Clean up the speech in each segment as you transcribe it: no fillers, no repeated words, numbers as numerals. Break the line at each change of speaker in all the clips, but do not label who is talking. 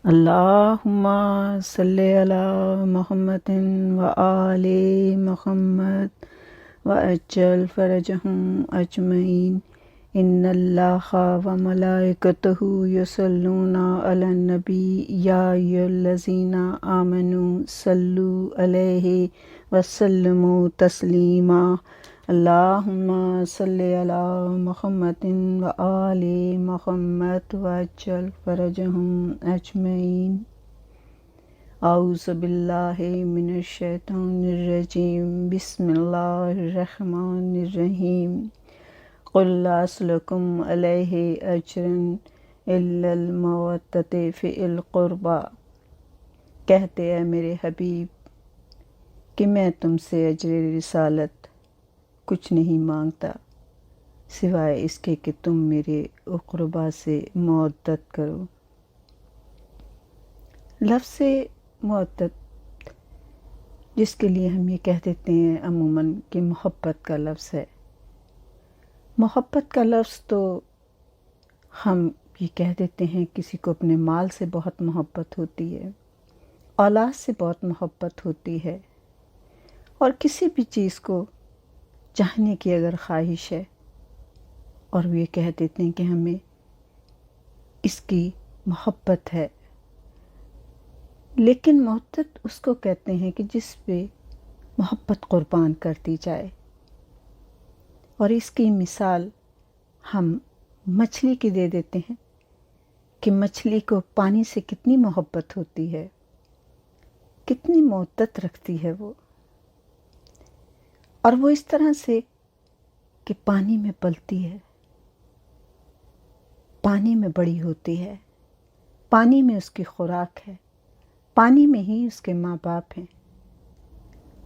اللہم صلی علی محمد و آل محمد وعجل فرجہم اجمعین۔ ان اللہ و ملائکتہ یصلون علی النبی یا ایھا الذین آمنوا صلوا علیہ وسلموا تسلیما۔ اللہم صلی علی محمد و آل محمد وعجل فرجہم اجمعین۔ اعوذ باللہ من الشیطان الرجیم، بسم اللہ الرحمن الرحیم۔ قل لا اسألکم علیہ اجرا الا المودۃ فی القربی۔ کہتے ہیں میرے حبیب کہ میں تم سے اجر رسالت کچھ نہیں مانگتا سوائے اس کے کہ تم میرے اقربا سے مودت کرو۔ لفظ مودت جس کے لیے ہم یہ کہہ دیتے ہیں عموماً کہ محبت کا لفظ ہے۔ محبت کا لفظ تو ہم یہ کہہ دیتے ہیں کسی کو اپنے مال سے بہت محبت ہوتی ہے، اولاد سے بہت محبت ہوتی ہے، اور کسی بھی چیز کو چاہنے کی اگر خواہش ہے اور وہ یہ کہہ دیتے ہیں کہ ہمیں اس کی محبت ہے۔ لیکن مودت اس کو کہتے ہیں کہ جس پہ محبت قربان کر دی جائے، اور اس کی مثال ہم مچھلی کی دے دیتے ہیں کہ مچھلی کو پانی سے کتنی محبت ہوتی ہے، کتنی مودت رکھتی ہے وہ، اور وہ اس طرح سے کہ پانی میں پلتی ہے، پانی میں بڑی ہوتی ہے، پانی میں اس کی خوراک ہے، پانی میں ہی اس کے ماں باپ ہیں،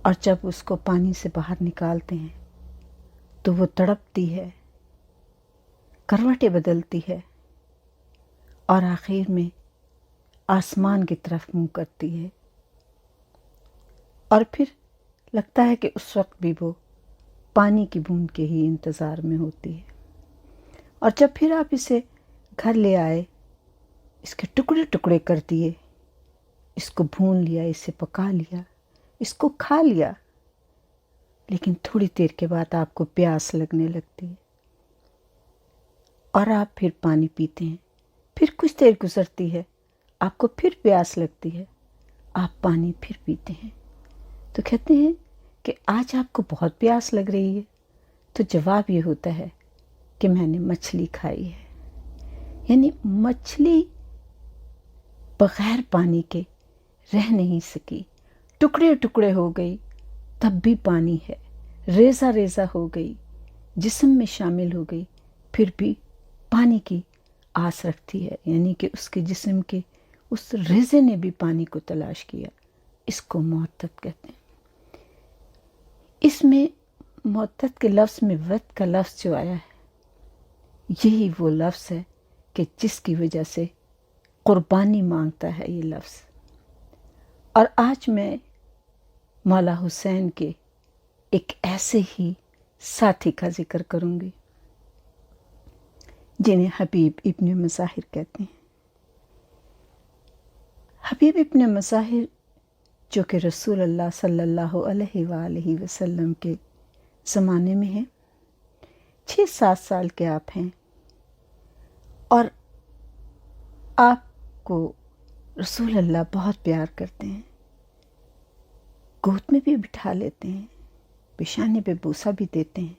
اور جب اس کو پانی سے باہر نکالتے ہیں تو وہ تڑپتی ہے، کروٹیں بدلتی ہے، اور آخر میں آسمان کی طرف منہ کرتی ہے، اور پھر لگتا ہے کہ اس وقت بھی وہ پانی کی بوند کے ہی انتظار میں ہوتی ہے۔ اور جب پھر آپ اسے گھر لے آئے، اس کے ٹکڑے ٹکڑے کر دیے، اس کو بھون لیا، اسے پکا لیا، اس کو کھا لیا، لیکن تھوڑی دیر کے بعد آپ کو پیاس لگنے لگتی ہے، اور آپ پھر پانی پیتے ہیں، پھر کچھ دیر گزرتی ہے، آپ کو پھر پیاس لگتی ہے، آپ پانی پھر پیتے ہیں، تو کہتے ہیں کہ آج آپ کو بہت پیاس لگ رہی ہے، تو جواب یہ ہوتا ہے کہ میں نے مچھلی کھائی ہے۔ یعنی مچھلی بغیر پانی کے رہ نہیں سکی، ٹکڑے ٹکڑے ہو گئی تب بھی پانی ہے، ریزہ ریزہ ہو گئی، جسم میں شامل ہو گئی، پھر بھی پانی کی آس رکھتی ہے، یعنی کہ اس کے جسم کے اس ریزے نے بھی پانی کو تلاش کیا۔ اس کو مودت کہتے ہیں۔ اس میں مودت کے لفظ میں ود کا لفظ جو آیا ہے، یہی وہ لفظ ہے کہ جس کی وجہ سے قربانی مانگتا ہے یہ لفظ۔ اور آج میں مولا حسین کے ایک ایسے ہی ساتھی کا ذکر کروں گی جنہیں حبیب ابن مظاہر کہتے ہیں۔ حبیب ابن مظاہر جو کہ رسول اللہ صلی اللہ علیہ وآلہ وسلم کے زمانے میں ہیں، 6-7 سال کے آپ ہیں، اور آپ کو رسول اللہ بہت پیار کرتے ہیں، گود میں بھی بٹھا لیتے ہیں، پیشانے پہ بوسہ بھی دیتے ہیں،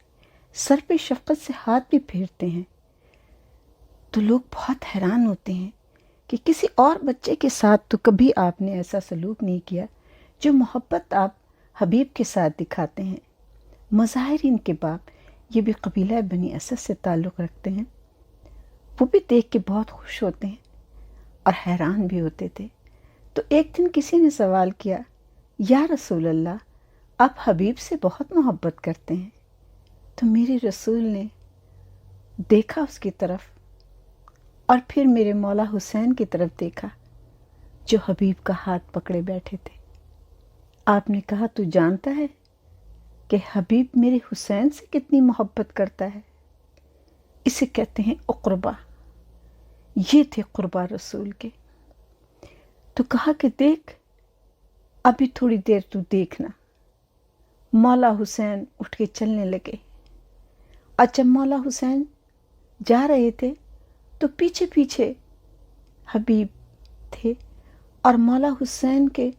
سر پہ شفقت سے ہاتھ بھی پھیرتے ہیں، تو لوگ بہت حیران ہوتے ہیں کہ کسی اور بچے کے ساتھ تو کبھی آپ نے ایسا سلوک نہیں کیا جو محبت آپ حبیب کے ساتھ دکھاتے ہیں۔ مظاہرین کے باپ یہ بھی قبیلہ بنی اسد سے تعلق رکھتے ہیں، وہ بھی دیکھ کے بہت خوش ہوتے ہیں اور حیران بھی ہوتے تھے۔ تو ایک دن کسی نے سوال کیا، یا رسول اللہ، آپ حبیب سے بہت محبت کرتے ہیں؟ تو میرے رسول نے دیکھا اس کی طرف، اور پھر میرے مولا حسین کی طرف دیکھا جو حبیب کا ہاتھ پکڑے بیٹھے تھے۔ آپ نے کہا، تو جانتا ہے کہ حبیب میرے حسین سے کتنی محبت کرتا ہے؟ اسے کہتے ہیں اقربا۔ یہ تھے قربا رسول کے۔ تو کہا کہ دیکھ ابھی تھوڑی دیر تو دیکھنا۔ مولا حسین اٹھ کے چلنے لگے، اور جب مولا حسین جا رہے تھے تو پیچھے پیچھے حبیب تھے، اور مولا حسین کے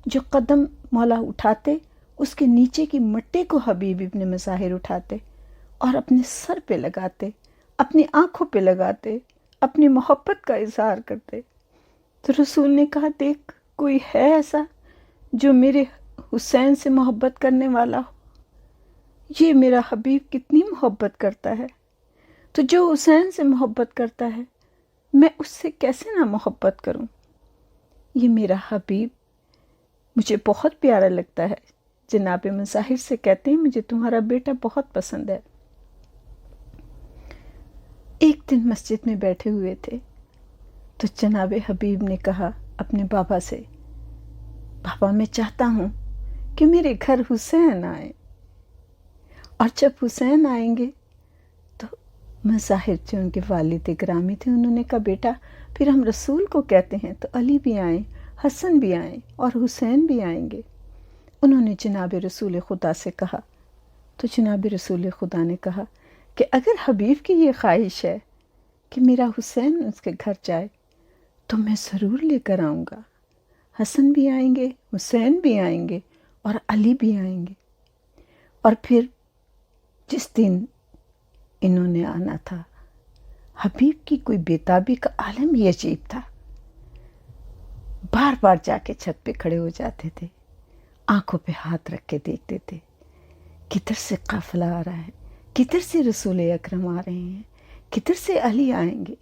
جو قدم مولا اٹھاتے اس کے نیچے کی مٹی کو حبیب ابن مظاہر اٹھاتے اور اپنے سر پہ لگاتے، اپنی آنکھوں پہ لگاتے، اپنی محبت کا اظہار کرتے۔ تو رسول نے کہا دیکھ کوئی ہے ایسا جو میرے حسین سے محبت کرنے والا ہو؟ یہ میرا حبیب کتنی محبت کرتا ہے، تو جو حسین سے محبت کرتا ہے میں اس سے کیسے نہ محبت کروں؟ یہ میرا حبیب مجھے بہت پیارا لگتا ہے۔ جناب مظاہر سے کہتے ہیں مجھے تمہارا بیٹا بہت پسند ہے۔ ایک دن مسجد میں بیٹھے ہوئے تھے تو جناب حبیب نے کہا اپنے بابا سے، بابا میں چاہتا ہوں کہ میرے گھر حسین آئے، اور جب حسین آئیں گے تو مظاہر جو ان کے والد گرامی تھے انہوں نے کہا بیٹا پھر ہم رسول کو کہتے ہیں تو علی بھی آئیں، حسن بھی آئیں اور حسین بھی آئیں گے۔ انہوں نے جناب رسول خدا سے کہا تو جناب رسول خدا نے کہا کہ اگر حبیب کی یہ خواہش ہے کہ میرا حسین اس کے گھر جائے تو میں ضرور لے کر آؤں گا، حسن بھی آئیں گے، حسین بھی آئیں گے اور علی بھی آئیں گے۔ اور پھر جس دن انہوں نے آنا تھا حبیب کی کوئی بیتابی کا عالم ہی عجیب تھا، بار بار جا کے چھت پہ کھڑے ہو جاتے تھے، آنکھوں پہ ہاتھ رکھ کے دیکھتے تھے کدھر سے قافلہ آ رہا ہے، کدھر سے رسول اکرم آ رہے ہیں، کدھر سے علی آئیں گے،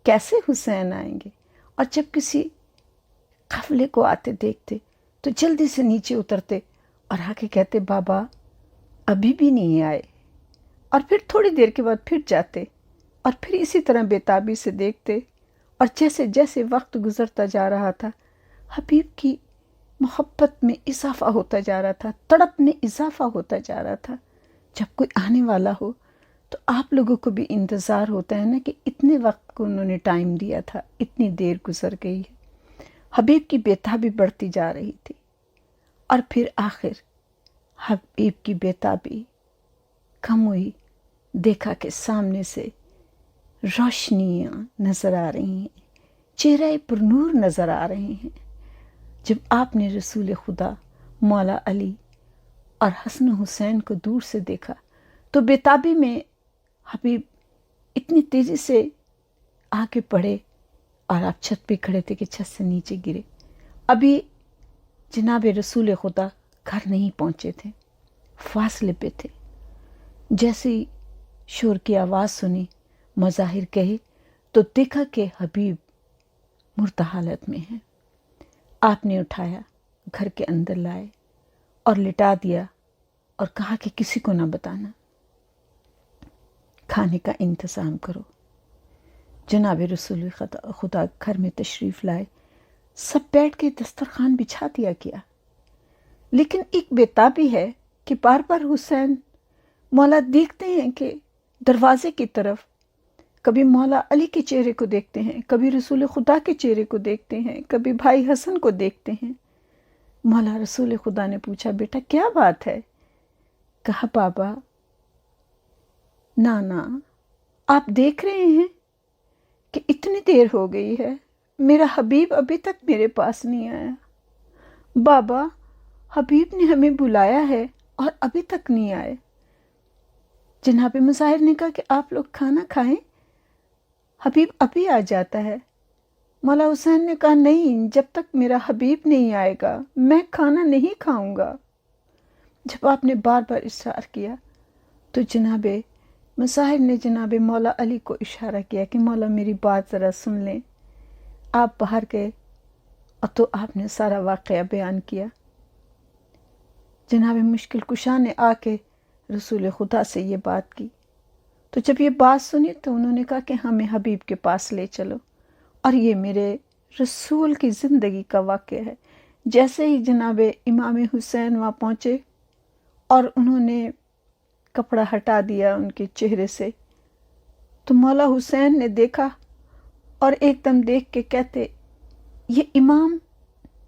کیسے حسین آئیں گے۔ اور جب کسی قافلے کو آتے دیکھتے تو جلدی سے نیچے اترتے اور آ کے کہتے بابا ابھی بھی نہیں آئے، اور پھر تھوڑی دیر کے بعد پھر جاتے اور پھر اسی طرح بےتابی سے دیکھتے، اور جیسے جیسے وقت گزرتا جا رہا تھا حبیب کی محبت میں اضافہ ہوتا جا رہا تھا، تڑپ میں اضافہ ہوتا جا رہا تھا۔ جب کوئی آنے والا ہو تو آپ لوگوں کو بھی انتظار ہوتا ہے نا کہ اتنے وقت کو انہوں نے ٹائم دیا تھا، اتنی دیر گزر گئی ہے۔ حبیب کی بیتابی بڑھتی جا رہی تھی، اور پھر آخر حبیب کی بیتابی کم ہوئی، دیکھا کہ سامنے سے روشنیاں نظر آ رہی ہیں، چہرہ پر نور نظر آ رہے ہیں۔ جب آپ نے رسول خدا مولا علی اور حسن و حسین کو دور سے دیکھا تو بیتابی میں حبیب اتنی تیزی سے آگے بڑھے اور آپ چھت پہ کھڑے تھے کہ چھت سے نیچے گرے۔ ابھی جناب رسول خدا گھر نہیں پہنچے تھے، فاصلے پہ تھے۔ جیسے ہی شور کی آواز سنی مظاہر کہے تو دیکھا کہ حبیب مردہ حالت میں ہے۔ آپ نے اٹھایا، گھر کے اندر لائے اور لٹا دیا اور کہا کہ کسی کو نہ بتانا، کھانے کا انتظام کرو۔ جناب رسول خدا گھر میں تشریف لائے، سب بیٹھ کے دسترخوان بچھا دیا گیا، لیکن ایک بیتابی ہے کہ بار بار حسین مولا دیکھتے ہیں کہ دروازے کی طرف، کبھی مولا علی کے چہرے کو دیکھتے ہیں، کبھی رسول خدا کے چہرے کو دیکھتے ہیں، کبھی بھائی حسن کو دیکھتے ہیں۔ مولا رسول خدا نے پوچھا بیٹا کیا بات ہے؟ کہا بابا نانا آپ دیکھ رہے ہیں کہ اتنی دیر ہو گئی ہے، میرا حبیب ابھی تک میرے پاس نہیں آیا۔ بابا حبیب نے ہمیں بلایا ہے اور ابھی تک نہیں آئے۔ جناب مظاہر نے کہا کہ آپ لوگ کھانا کھائیں، حبیب ابھی آ جاتا ہے۔ مولا حسین نے کہا نہیں، جب تک میرا حبیب نہیں آئے گا میں کھانا نہیں کھاؤں گا۔ جب آپ نے بار بار اصرار کیا تو جناب مظاہر نے جناب مولا علی کو اشارہ کیا کہ مولا میری بات ذرا سن لیں۔ آپ باہر گئے اور تو آپ نے سارا واقعہ بیان کیا۔ جناب مشکل کشا نے آ کے رسول خدا سے یہ بات کی، تو جب یہ بات سنی تو انہوں نے کہا کہ ہمیں حبیب کے پاس لے چلو، اور یہ میرے رسول کی زندگی کا واقعہ ہے۔ جیسے ہی جناب امام حسین وہاں پہنچے اور انہوں نے کپڑا ہٹا دیا ان کے چہرے سے، تو مولا حسین نے دیکھا اور ایک دم دیکھ کے کہتے یہ امام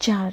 4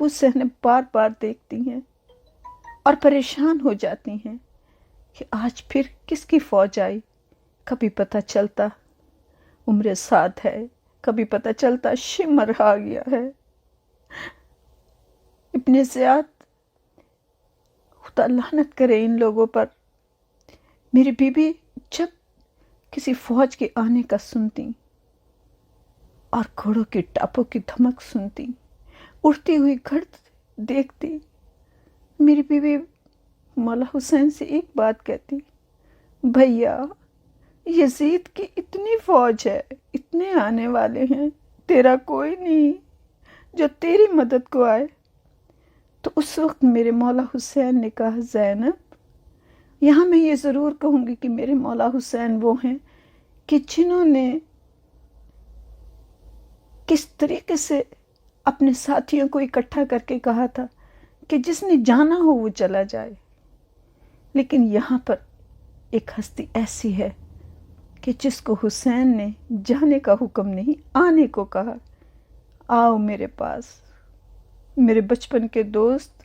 ابو زینب بار بار دیکھتی ہیں اور پریشان ہو جاتی ہیں کہ آج پھر کس کی فوج آئی۔ کبھی پتہ چلتا عمر سعد ہے، کبھی پتہ چلتا شمر آ گیا ہے۔ ابن زیاد، خدا لعنت کرے ان لوگوں پر۔ میری بیوی جب کسی فوج کے آنے کا سنتی اور گھوڑوں کی ٹاپوں کی دھمک سنتی، اڑتی ہوئی گھڑ دیکھتی، میری بیوی مولا حسین سے ایک بات کہتی، بھیا یزید کی اتنی فوج ہے، اتنے آنے والے ہیں، تیرا کوئی نہیں جو تیری مدد کو آئے۔ تو اس وقت میرے مولا حسین نے کہا، زینب، یہاں میں یہ ضرور کہوں گی کہ میرے مولا حسین وہ ہیں کہ جنہوں نے کس طریقے سے اپنے ساتھیوں کو اکٹھا کر کے کہا تھا کہ جس نے جانا ہو وہ چلا جائے، لیکن یہاں پر ایک ہستی ایسی ہے کہ جس کو حسین نے جانے کا حکم نہیں، آنے کو کہا۔ آؤ میرے پاس۔ میرے بچپن کے دوست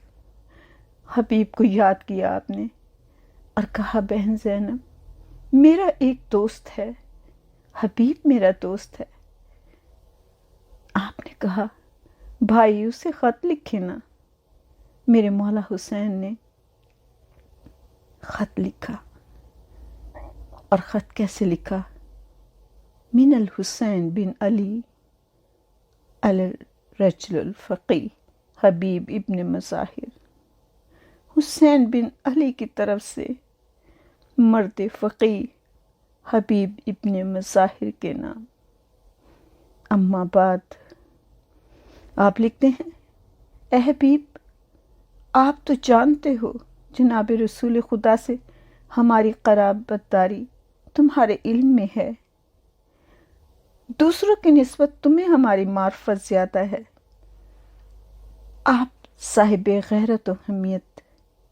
حبیب کو یاد کیا آپ نے اور کہا، بہن زینب، میرا ایک دوست ہے، حبیب میرا دوست ہے۔ آپ نے کہا، بھائی اسے خط لکھے نا۔ میرے مولا حسین نے خط لکھا، اور خط کیسے لکھا؟ من الحسین بن علی الرجل الفقی حبیب ابن مظاہر۔ حسین بن علی کی طرف سے مرد فقی حبیب ابن مظاہر کے نام۔ اما بعد، آپ لکھتے ہیں، اے حبیب، آپ تو جانتے ہو جناب رسول خدا سے ہماری قرابت داری تمہارے علم میں ہے، دوسروں کی نسبت تمہیں ہماری معرفت زیادہ ہے۔ آپ صاحب غیرت و حمیت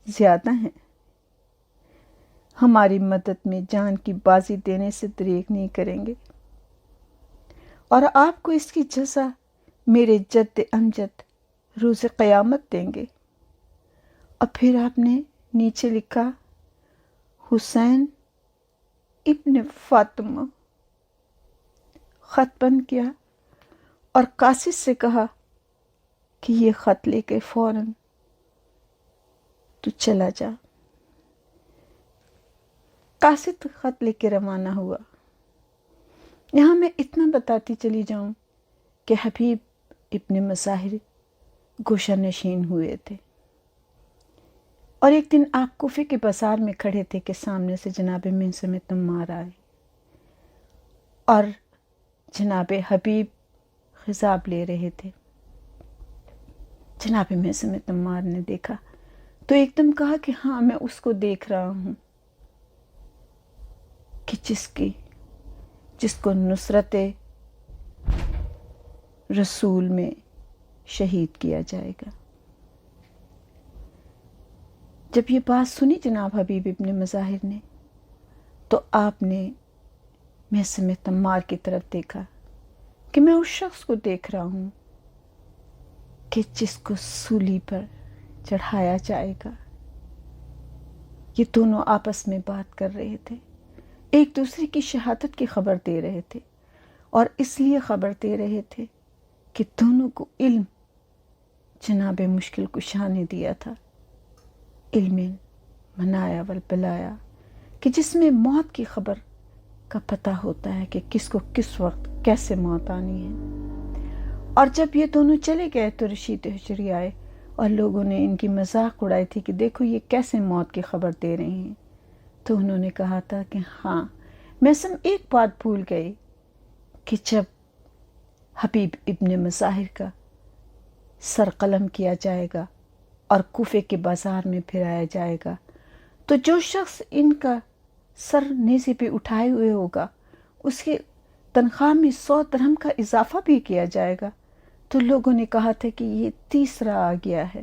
زیادہ ہیں، ہماری مدد میں جان کی بازی دینے سے دریغ نہیں کریں گے، اور آپ کو اس کی جزا میرے جد امجد روز قیامت دیں گے۔ اور پھر آپ نے نیچے لکھا، حسین ابن فاطمہ۔ خط بند کیا اور قاصد سے کہا کہ یہ خط لے کے فوراً تو چلا جا۔ قاصد خط لے کے روانہ ہوا۔ یہاں میں اتنا بتاتی چلی جاؤں کہ حبیب ابن مظاہر گوشہ نشین ہوئے تھے، اور ایک دن آپ کوفے کے بازار میں کھڑے تھے کہ سامنے سے جناب معصم تمار آئے، اور جناب حبیب خضاب لے رہے تھے۔ جناب معصم تمار نے دیکھا تو ایک دم کہا کہ ہاں، میں اس کو دیکھ رہا ہوں کہ جس کو نصرت رسول میں شہید کیا جائے گا۔ جب یہ بات سنی جناب حبیب ابن مظاہر نے، تو آپ نے معصم تمار کی طرف دیکھا کہ میں اس شخص کو دیکھ رہا ہوں کہ جس کو سولی پر چڑھایا جائے گا۔ یہ دونوں آپس میں بات کر رہے تھے، ایک دوسرے کی شہادت کی خبر دے رہے تھے، اور اس لیے خبر دے رہے تھے کہ دونوں کو علم جناب مشکل کشا نے دیا تھا، علم منایا والبلایا، کہ جس میں موت کی خبر کا پتہ ہوتا ہے کہ کس کو کس وقت کیسے موت آنی ہے۔ اور جب یہ دونوں چلے گئے تو رشید حجری آئے، اور لوگوں نے ان کی مذاق اڑائی تھی کہ دیکھو یہ کیسے موت کی خبر دے رہے ہیں۔ تو انہوں نے کہا تھا کہ ہاں، معصم ایک بات بھول گئی کہ جب حبیب ابن مظاہر کا سر قلم کیا جائے گا اور کوفے کے بازار میں پھرایا جائے گا، تو جو شخص ان کا سر نیزے پہ اٹھائے ہوئے ہوگا، اس کی تنخواہ میں 100 درہم کا اضافہ بھی کیا جائے گا۔ تو لوگوں نے کہا تھا کہ یہ تیسرا آ گیا ہے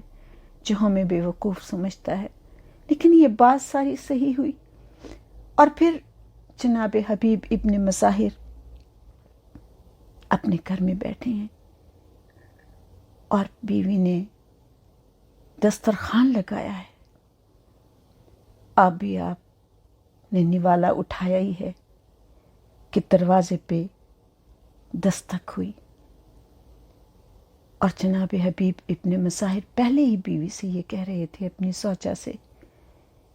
جو ہمیں بے وقوف سمجھتا ہے، لیکن یہ بات ساری صحیح ہوئی۔ اور پھر جناب حبیب ابن مظاہر اپنے گھر میں بیٹھے ہیں، اور بیوی نے دسترخوان لگایا ہے، ابھی آپ نے نوالا اٹھایا ہی ہے کہ دروازے پہ دستک ہوئی، اور جناب حبیب ابن مظاہر پہلے ہی بیوی سے یہ کہہ رہے تھے، اپنی زوجہ سے،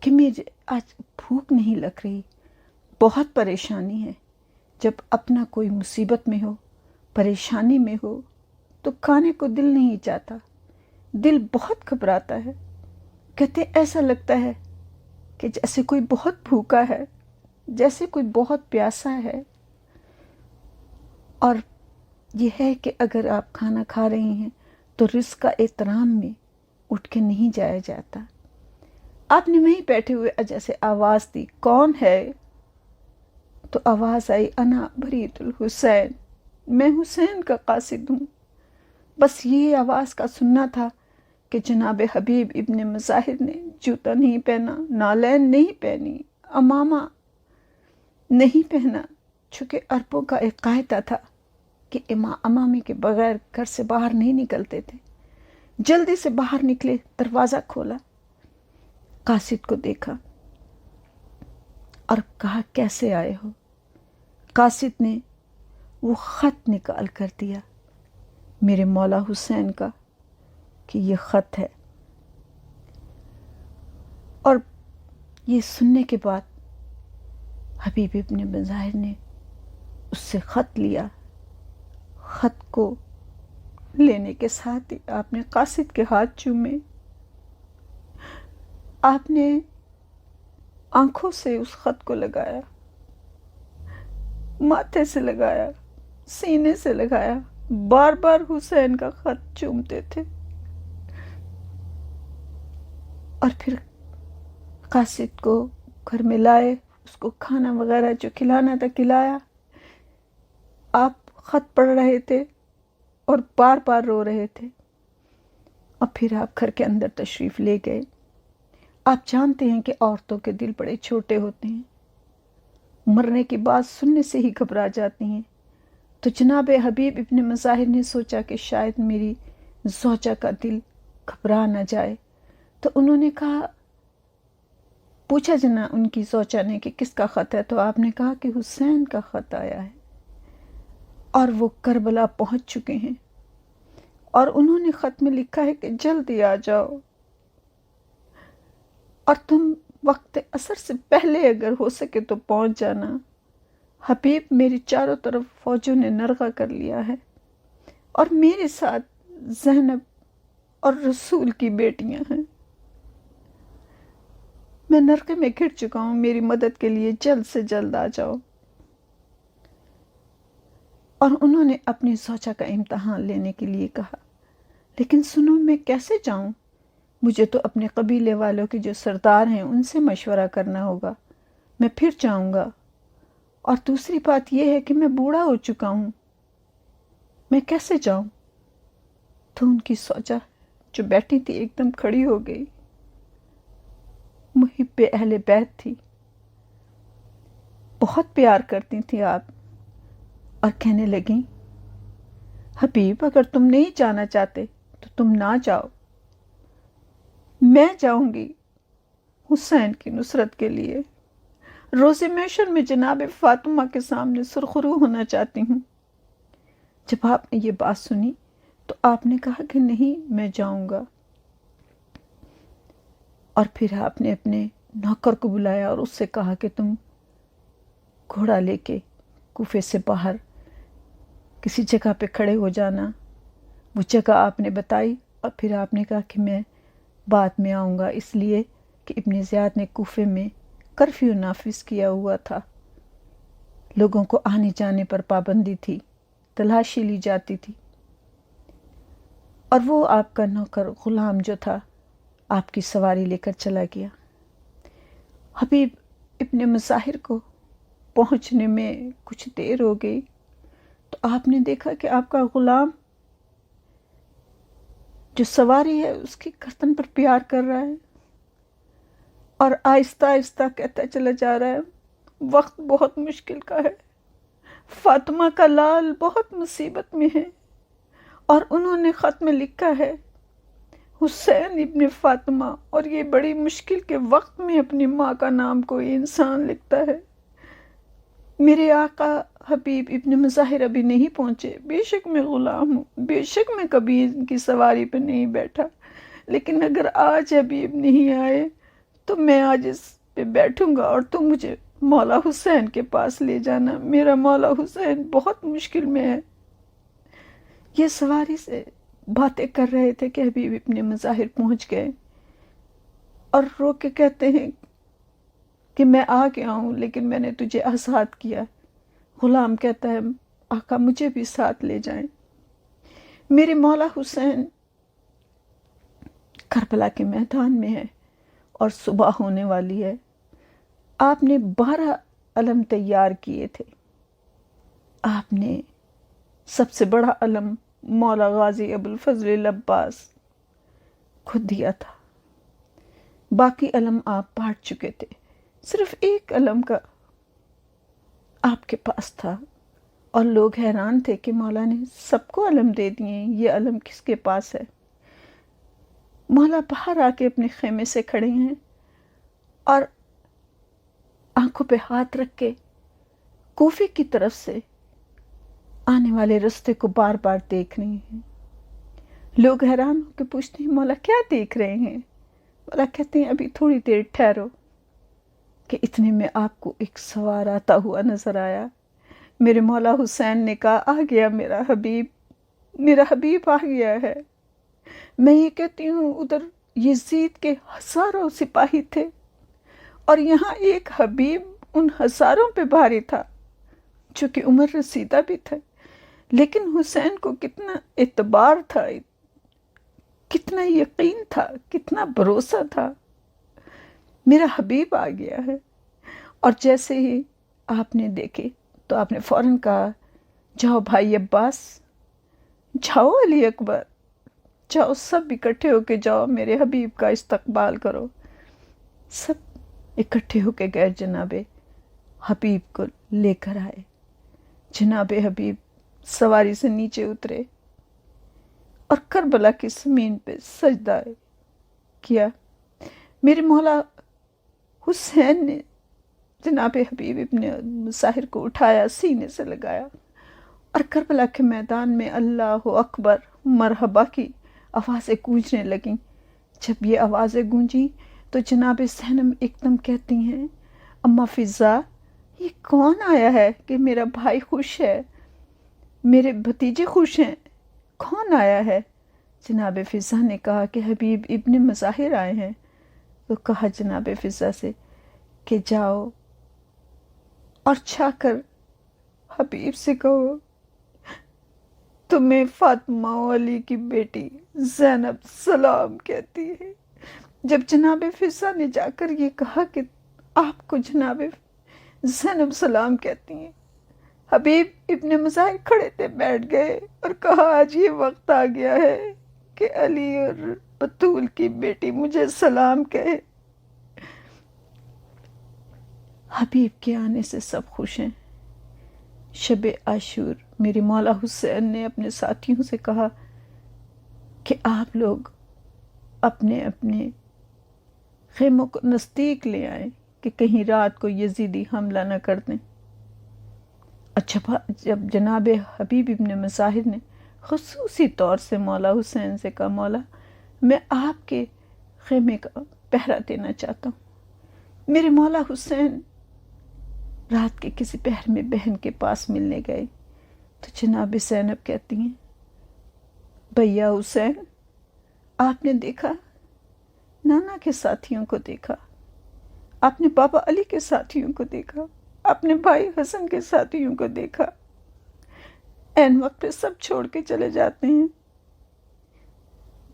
کہ مجھے آج بھوک نہیں لگ رہی، بہت پریشانی ہے۔ جب اپنا کوئی مصیبت میں ہو، پریشانی میں ہو، تو کھانے کو دل نہیں چاہتا، دل بہت گھبراتا ہے۔ کہتے ایسا لگتا ہے کہ جیسے کوئی بہت بھوکا ہے، جیسے کوئی بہت پیاسا ہے، اور یہ ہے کہ اگر آپ کھانا کھا رہی ہیں تو رزق کا احترام میں اٹھ کے نہیں جایا جاتا۔ آپ نے وہیں بیٹھے ہوئے جیسے آواز دی، کون ہے؟ تو آواز آئی، انا برید الحسین، میں حسین کا قاصد ہوں۔ بس یہ آواز کا سننا تھا کہ جناب حبیب ابن مظاہر نے جوتا نہیں پہنا، نالین نہیں پہنی، امامہ نہیں پہنا، چونکہ عربوں کا ایک قاعدہ تھا کہ امامے کے بغیر گھر سے باہر نہیں نکلتے تھے۔ جلدی سے باہر نکلے، دروازہ کھولا، قاصد کو دیکھا اور کہا کیسے آئے ہو؟ قاصد نے وہ خط نکال کر دیا میرے مولا حسین کا کہ یہ خط ہے، اور یہ سننے کے بعد حبیب ابن مظاہر نے اس سے خط لیا۔ خط کو لینے کے ساتھ ہی آپ نے قاصد کے ہاتھ چومے، آپ نے آنکھوں سے اس خط کو لگایا، ماتھے سے لگایا، سینے سے لگایا، بار بار حسین کا خط چومتے تھے، اور پھر قاصد کو گھر میں لائے، اس کو کھانا وغیرہ جو کھلانا تھا کھلایا۔ آپ خط پڑھ رہے تھے اور بار بار رو رہے تھے، اور پھر آپ گھر کے اندر تشریف لے گئے۔ آپ جانتے ہیں کہ عورتوں کے دل بڑے چھوٹے ہوتے ہیں، مرنے کی بات سننے سے ہی گھبرا جاتی ہیں۔ تو جناب حبیب ابن مظاہر نے سوچا کہ شاید میری زوجہ کا دل گھبرا نہ جائے، تو انہوں نے کہا، پوچھا ان کی زوجہ نے کہ کس کا خط ہے؟ تو آپ نے کہا کہ حسین کا خط آیا ہے، اور وہ کربلا پہنچ چکے ہیں، اور انہوں نے خط میں لکھا ہے کہ جلدی آ جاؤ، اور تم وقت عصر سے پہلے اگر ہو سکے تو پہنچ جانا۔ حبیب، میری چاروں طرف فوجوں نے نرغہ کر لیا ہے، اور میرے ساتھ زینب اور رسول کی بیٹیاں ہیں، میں نرغے میں گھر چکا ہوں، میری مدد کے لیے جلد سے جلد آ جاؤ۔ اور انہوں نے اپنی زوجہ کا امتحان لینے کے لیے کہا، لیکن سنو، میں کیسے جاؤں؟ مجھے تو اپنے قبیلے والوں کے جو سردار ہیں ان سے مشورہ کرنا ہوگا، میں پھر جاؤں گا، اور دوسری بات یہ ہے کہ میں بوڑھا ہو چکا ہوں، میں کیسے جاؤں؟ تو ان کی زوجہ جو بیٹھی تھی ایک دم کھڑی ہو گئی، محب اہل بیت تھی، بہت پیار کرتی تھی آپ، اور کہنے لگیں، حبیب، اگر تم نہیں جانا چاہتے تو تم نہ جاؤ، میں جاؤں گی حسین کی نصرت کے لیے، روز محشر میں جناب فاطمہ کے سامنے سرخرو ہونا چاہتی ہوں۔ جب آپ نے یہ بات سنی تو آپ نے کہا کہ نہیں، میں جاؤں گا، اور پھر آپ نے اپنے نوکر کو بلایا اور اس سے کہا کہ تم گھوڑا لے کے کوفے سے باہر کسی جگہ پہ کھڑے ہو جانا۔ وہ جگہ آپ نے بتائی، اور پھر آپ نے کہا کہ میں بعد میں آؤں گا، اس لیے کہ ابن زیاد نے کوفے میں کرفیو نافذ کیا ہوا تھا، لوگوں کو آنے جانے پر پابندی تھی، تلاشی لی جاتی تھی، اور وہ آپ کا نوکر غلام جو تھا آپ کی سواری لے کر چلا گیا۔ حبیب ابن مظاہر کو پہنچنے میں کچھ دیر ہو گئی، تو آپ نے دیکھا کہ آپ کا غلام جو سواری ہے اس کی گردن پر پیار کر رہا ہے، اور آہستہ آہستہ کہتا چلا جا رہا ہے، وقت بہت مشکل کا ہے، فاطمہ کا لال بہت مصیبت میں ہے، اور انہوں نے خط میں لکھا ہے حسین ابن فاطمہ، اور یہ بڑی مشکل کے وقت میں اپنی ماں کا نام کوئی انسان لکھتا ہے۔ میرے آقا حبیب ابن مظاہر ابھی نہیں پہنچے، بے شک میں غلام ہوں، بے شک میں کبھی ان کی سواری پہ نہیں بیٹھا، لیکن اگر آج حبیب نہیں آئے تو میں آج اس پہ بیٹھوں گا اور تم مجھے مولا حسین کے پاس لے جانا، میرا مولا حسین بہت مشکل میں ہے۔ یہ سواری سے باتیں کر رہے تھے کہ حبیب ابن مظاہر پہنچ گئے اور رو کے کہتے ہیں کہ میں آ گیا ہوں لیکن میں نے تجھے آزاد کیا۔ غلام کہتا ہے آقا مجھے بھی ساتھ لے جائیں۔ میرے مولا حسین کربلا کے میدان میں ہے اور صبح ہونے والی ہے۔ آپ نے 12 علم تیار کیے تھے۔ آپ نے سب سے بڑا علم مولا غازی ابوالفضل العباس خود دیا تھا، باقی علم آپ بانٹ چکے تھے، صرف ایک علم کا آپ کے پاس تھا، اور لوگ حیران تھے کہ مولا نے سب کو علم دے دیے، یہ علم کس کے پاس ہے؟ مولا باہر آ کے اپنے خیمے سے کھڑے ہیں اور آنکھوں پہ ہاتھ رکھ کے کوفے کی طرف سے آنے والے رستے کو بار بار دیکھ رہے ہیں۔ لوگ حیران ہو کے پوچھتے ہیں مولا کیا دیکھ رہے ہیں؟ مولا کہتے ہیں ابھی تھوڑی دیر ٹھہرو، کہ اتنے میں آپ کو ایک سوار آتا ہوا نظر آیا۔ میرے مولا حسین نے کہا آ گیا میرا حبیب آ گیا ہے۔ میں یہ کہتی ہوں ادھر یزید کے ہزاروں سپاہی تھے اور یہاں ایک حبیب ان ہزاروں پہ بھاری تھا، جو کہ عمر رسیدہ بھی تھا، لیکن حسین کو کتنا اعتبار تھا، کتنا یقین تھا، کتنا بھروسہ تھا، میرا حبیب آ گیا ہے۔ اور جیسے ہی آپ نے دیکھے تو آپ نے فوراً کہا جاؤ بھائی عباس، جاؤ علی اکبر، جاؤ سب اکٹھے ہو کے جاؤ میرے حبیب کا استقبال کرو۔ سب اکٹھے ہو کے گئے، جناب حبیب کو لے کر آئے۔ جناب حبیب سواری سے نیچے اترے اور کربلا کی زمین پہ سجدہ کیا۔ میرے مولا حسین نے جناب حبیب ابن مظاہر کو اٹھایا، سینے سے لگایا، اور کربلا کے میدان میں اللہ اکبر مرحبا کی آوازیں گونجنے لگیں۔ جب یہ آوازیں گونجی تو جناب زینب ایک دم کہتی ہیں اماں فضا، یہ کون آیا ہے کہ میرا بھائی خوش ہے، میرے بھتیجے خوش ہیں، کون آیا ہے؟ جناب فضا نے کہا کہ حبیب ابن مظاہر آئے ہیں۔ تو کہا جناب فضا سے کہ جاؤ اور جا کر حبیب سے کہو تمہیں فاطمہ و علی کی بیٹی زینب سلام کہتی ہے۔ جب جناب فضا نے جا کر یہ کہا کہ آپ کو جناب زینب سلام کہتی ہیں، حبیب ابن مظاہر کھڑے تھے، بیٹھ گئے اور کہا آج یہ وقت آ گیا ہے کہ علی اور بطول کی بیٹی مجھے سلام کہے۔ حبیب کے آنے سے سب خوش ہیں۔ شب عاشور میرے مولا حسین نے اپنے ساتھیوں سے کہا کہ آپ لوگ اپنے اپنے خیموں کو نزدیک لے آئیں کہ کہیں رات کو یزیدی حملہ نہ کر دیں۔ جب جناب حبیب ابن مظاہر نے خصوصی طور سے مولا حسین سے کہا مولا میں آپ کے خیمے کا پہرا دینا چاہتا ہوں، میرے مولا حسین رات کے کسی پہر میں بہن کے پاس ملنے گئے تو جناب زینب کہتی ہیں بھیا حسین، آپ نے دیکھا نانا کے ساتھیوں کو دیکھا، آپ نے بابا علی کے ساتھیوں کو دیکھا، آپ نے بھائی حسن کے ساتھیوں کو دیکھا، این وقت پہ سب چھوڑ کے چلے جاتے ہیں۔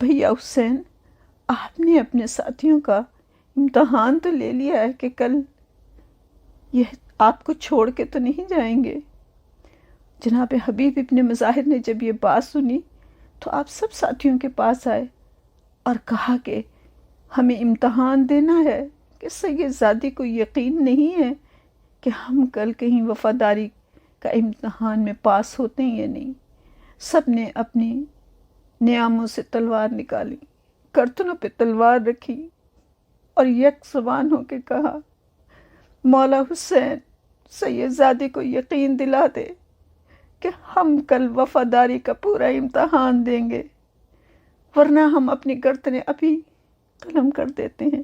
بھیا حسین، آپ نے اپنے ساتھیوں کا امتحان تو لے لیا ہے کہ کل یہ آپ کو چھوڑ کے تو نہیں جائیں گے۔ جناب حبیب ابن مظاہر نے جب یہ بات سنی تو آپ سب ساتھیوں کے پاس آئے اور کہا کہ ہمیں امتحان دینا ہے کہ سید زادی کو یقین نہیں ہے کہ ہم کل کہیں وفاداری کا امتحان میں پاس ہوتے ہیں یا نہیں۔ سب نے اپنی نیاموں سے تلوار نکالی، گردنوں پہ تلوار رکھی اور یک زبان ہو کے کہا، مولا حسین سید زادی کو یقین دلا دے کہ ہم کل وفاداری کا پورا امتحان دیں گے، ورنہ ہم اپنی گردنیں ابھی قلم کر دیتے ہیں۔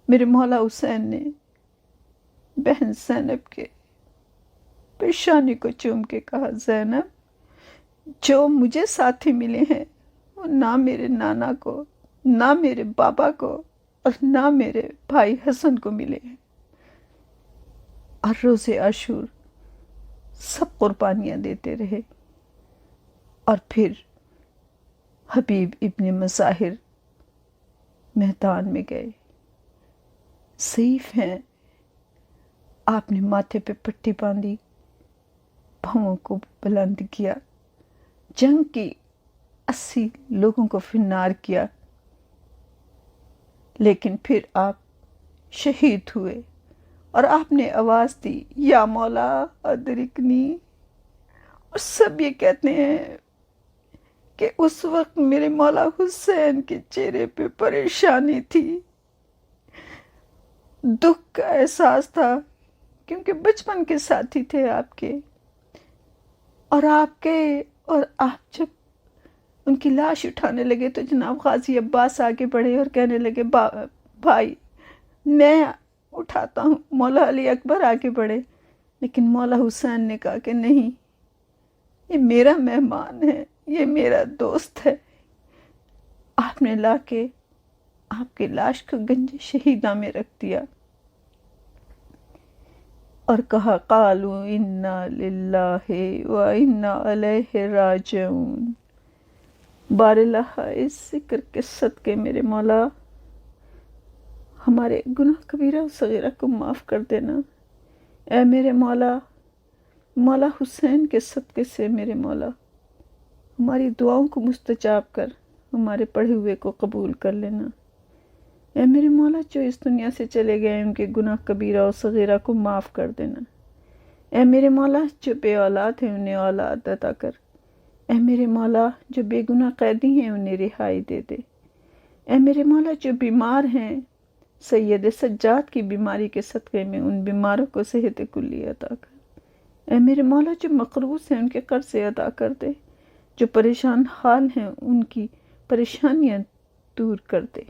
میرے مولا حسین نے بہن زینب کے پیشانی کو چوم کے کہا، زینب، جو مجھے ساتھی ملے ہیں وہ نہ میرے نانا کو، نہ میرے بابا کو اور نہ میرے بھائی حسن کو ملے ہیں۔ اور روز عاشور سب قربانیاں دیتے رہے۔ اور پھر حبیب ابن مظاہر میدان میں گئے۔ سیف ہیں، آپ نے ماتھے پہ پٹی باندھی، پاؤں کو بلند کیا، جنگ کی 80 لوگوں کو فنار کیا، لیکن پھر آپ شہید ہوئے اور آپ نے آواز دی، یا مولا ادرکنی۔ اور سب یہ کہتے ہیں کہ اس وقت میرے مولا حسین کے چہرے پہ پریشانی تھی، دکھ کا احساس تھا، کیونکہ بچپن کے ساتھی تھے آپ کے، اور آپ جب ان کی لاش اٹھانے لگے تو جناب غازی عباس آگے بڑھے اور کہنے لگے، بھائی میں اٹھاتا ہوں۔ مولا علی اکبر آگے بڑھے، لیکن مولا حسین نے کہا کہ نہیں، یہ میرا مہمان ہے، یہ میرا دوست ہے۔ آپ نے لا کے آپ کی لاش کو گنج شہیدہ میں رکھ دیا اور کہا، قالوا انا للہ و انا الیہ راجعون۔ باراللہ اس ذکر کے صدقے میرے مولا ہمارے گناہ کبیرہ و صغیرہ کو معاف کر دینا۔ اے میرے مولا، مولا حسین کے صدقے سے میرے مولا ہماری دعاؤں کو مستجاب کر، ہمارے پڑھے ہوئے کو قبول کر لینا۔ اے میرے مولا، جو اس دنیا سے چلے گئے ان کے گناہ کبیرہ و صغیرہ کو معاف کر دینا۔ اے میرے مولا، جو بے اولاد ہیں انہیں اولاد عطا کر۔ اے میرے مولا، جو بے گناہ قیدی ہیں انہیں رہائی دے دے۔ اے میرے مولا، جو بیمار ہیں سید سجاد کی بیماری کے صدقے میں ان بیماروں کو صحت کلی عطا کر۔ اے میرے مولا، جو مقروض ہیں ان کے قرض ادا کر دے، جو پریشان حال ہیں ان کی پریشانیاں دور کر دے۔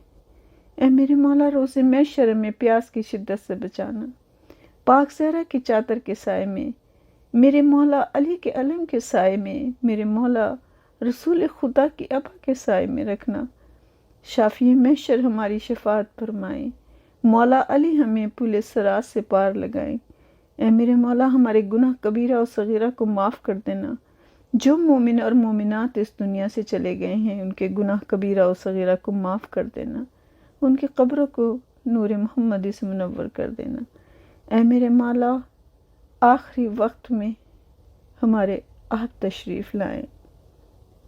اے میرے مولا، روز محشر میں پیاس کی شدت سے بچانا۔ پاک زہرا کی چادر کے سائے میں، میرے مولا علی کے علم کے سائے میں، میرے مولا رسول خدا کی ابا کے سائے میں رکھنا۔ شافی محشر ہماری شفاعت فرمائیں، مولا علی ہمیں پل صراط سے پار لگائیں۔ اے میرے مولا، ہمارے گناہ کبیرہ و صغیرہ کو معاف کر دینا۔ جو مومن اور مومنات اس دنیا سے چلے گئے ہیں ان کے گناہ کبیرہ و صغیرہ کو معاف کر دینا، ان کی قبروں کو نور محمدی سے منور کر دینا۔ اے میرے مولا، آخری وقت میں ہمارے آپ تشریف لائیں۔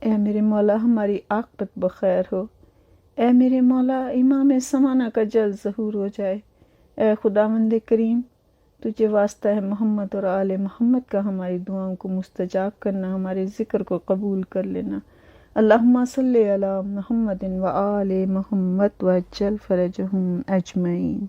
اے میرے مولا، ہماری عاقبت بخیر ہو۔ اے میرے مولا، امام زمانہ کا جلد ظہور ہو جائے۔ اے خداوند کریم، تجھے واسطہ ہے محمد اور آل محمد کا ہماری دعاؤں کو مستجاب کرنا، ہمارے ذکر کو قبول کر لینا۔ اللہم صلی علی محمد و آل محمد وعجل فرجہم اجمعین۔